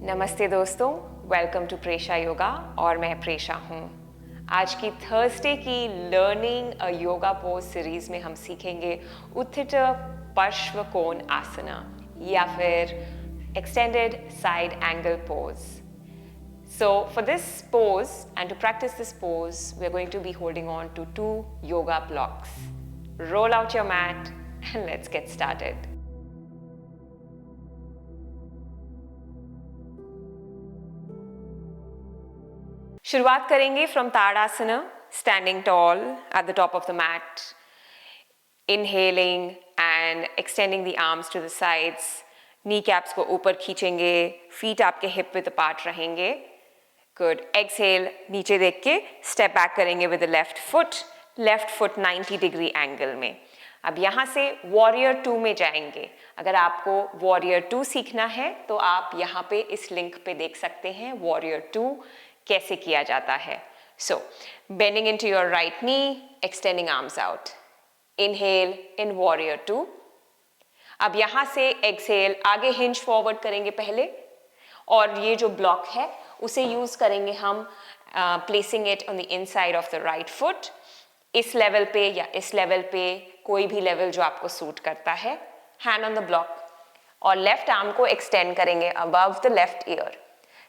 नमस्ते दोस्तों, welcome to Presha yoga और मैं प्रेशा हूँ। आज की थर्सडे की लर्निंग अ योगा पोज सीरीज में हम सीखेंगे उत्थित पार्श्वकोण आसना या फिर extended side angle pose. So for this pose and to practice this pose, we are going to be holding on to 2 yoga blocks. Roll out your mat and let's get started. शुरुआत करेंगे from Tadasana, standing tall at the top of the mat, inhaling and extending the arms to the sides, kneecaps को ऊपर खींचेंगे, feet आपके hip width apart रहेंगे. Good. Exhale, नीचे देख के step back करेंगे with the left foot 90 degree angle में. अब यहाँ से Warrior 2 में जाएंगे. अगर आपको Warrior 2 सीखना है तो आप यहाँ पे इस लिंक पे देख सकते हैं Warrior 2 कैसे किया जाता है. So, bending into your right knee, extending arms out. Inhale in Warrior 2. अब यहाँ से exhale, आगे hinge forward करेंगे पहले और ये जो ब्लॉक है उसे यूज करेंगे हम placing it on the inside of the right foot. इस लेवल पे या इस लेवल पे कोई भी लेवल जो आपको सूट करता है. हैंड ऑन द ब्लॉक और लेफ्ट आर्म को एक्सटेंड करेंगे above the left ear.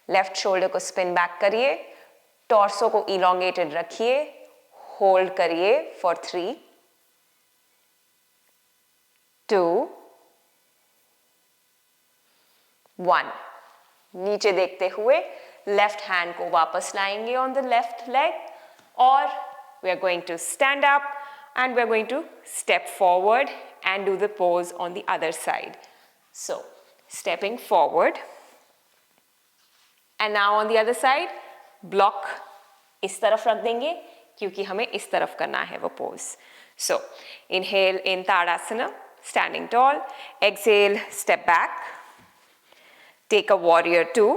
Left shoulder को स्पिन बैक करिए, टॉर्सो को इलोंगेटेड रखिए, होल्ड करिए फॉर 3, 2, 1. नीचे देखते हुए लेफ्ट हैंड को वापस लाएंगे ऑन द लेफ्ट लेग और we are going to stand up and we are going to step forward and do the pose on the other side. So, stepping forward and now on the other side, block इस तरफ रख देंगे क्योंकि हमें इस तरफ करना है वो pose. So, inhale in Tadasana, standing tall. Exhale, step back. Take a Warrior 2.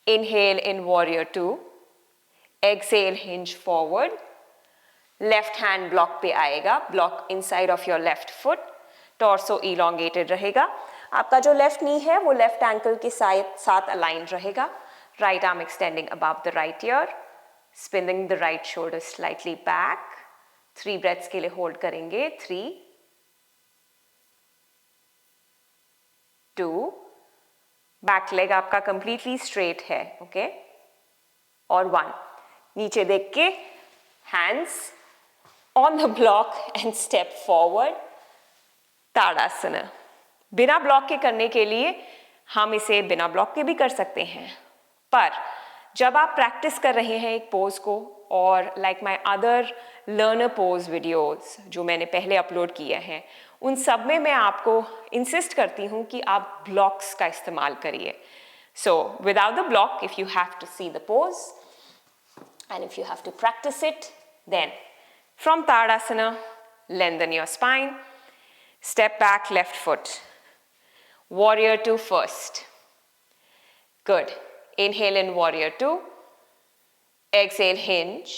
Inhale in Warrior 2. Exhale, hinge forward. Left hand block पे आएगा, block inside of your left foot, torso elongated रहेगा. आपका जो लेफ्ट नी है वो left ankle के साथ align रहेगा. Right arm extending above the right ear, spinning the right shoulder slightly back. 3 breaths के लिए होल्ड करेंगे. 3, 2, बैक लेग आपका कंप्लीटली स्ट्रेट है, ओके, और 1. नीचे देख के hands on the block and step forward. ताड़ासना. बिना ब्लॉक के करने के लिए हम इसे बिना ब्लॉक के भी कर सकते हैं, पर जब आप प्रैक्टिस कर रहे हैं एक पोज को और like my other learner pose videos जो मैंने पहले अपलोड किए हैं, उन सब में मैं आपको इंसिस्ट करती हूँ कि आप ब्लॉक्स का इस्तेमाल करिए. So without the block, if you have to see the pose and if you have to practice it, then from Tadasana, lengthen your spine, step back left foot, Warrior 2 first. Good. Inhale in Warrior 2, exhale hinge.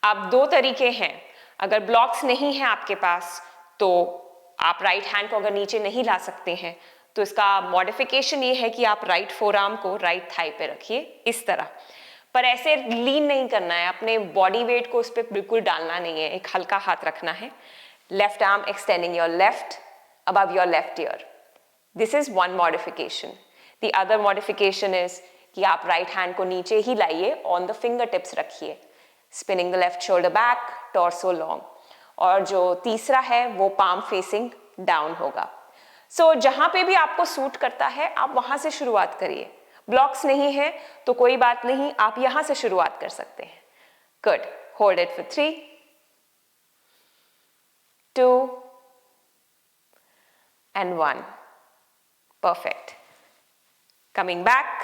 अब 2 तरीके हैं. अगर blocks नहीं हैं आपके पास तो आप right hand को अगर नीचे नहीं ला सकते हैं तो इसका मॉडिफिकेशन ये है कि आप राइट फोर आर्म को राइट थाई पे रखिए इस तरह, पर ऐसे लीन नहीं करना है, अपने बॉडी वेट को उस पर बिल्कुल डालना नहीं है, एक हल्का हाथ रखना है. Left arm extending your left above your left ear. This is one modification. The other modification is कि आप राइट हैंड को नीचे ही लाइए, ऑन द फिंगर टिप्स रखिए, spinning the left shoulder back, torso long, और जो तीसरा है वो पाम फेसिंग डाउन होगा. सो जहां पे भी आपको सूट करता है आप वहां से शुरुआत करिए. ब्लॉक्स नहीं है तो कोई बात नहीं, आप यहां से शुरुआत कर सकते हैं. Good. Hold it for 3, 2 and 1. Perfect. Coming back,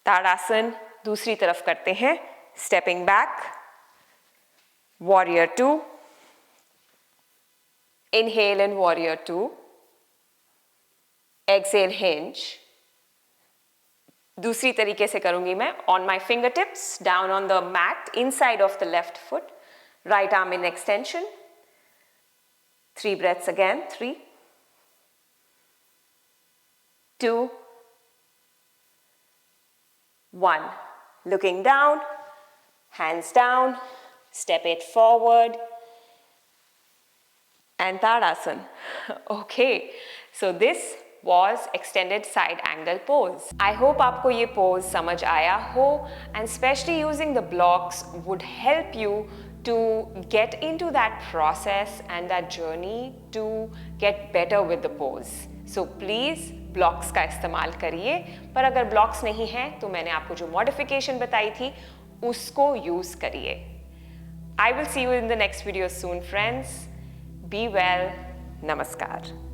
tadasana दूसरी तरफ करते हैं. Stepping back, warrior 2. Inhale in warrior 2. Exhale hinge. दूसरी तरीके से करूंगी मैं. On my finger tips, down on the mat, inside of the left foot, right arm in extension. 3 breaths again. 3, 2, 1. Looking down, hands down, step it forward, and Tadasana. Okay, so this was extended side angle pose. I hope आपको ये pose समझ आया हो, and especially using the blocks would help you to get into that process and that journey to get better with the pose. So please blocks का इस्तेमाल करिए, पर अगर blocks नहीं हैं तो मैंने आपको जो modification बताई थी उसको use करिए. I will see you in the next video soon, friends. Be well. Namaskar.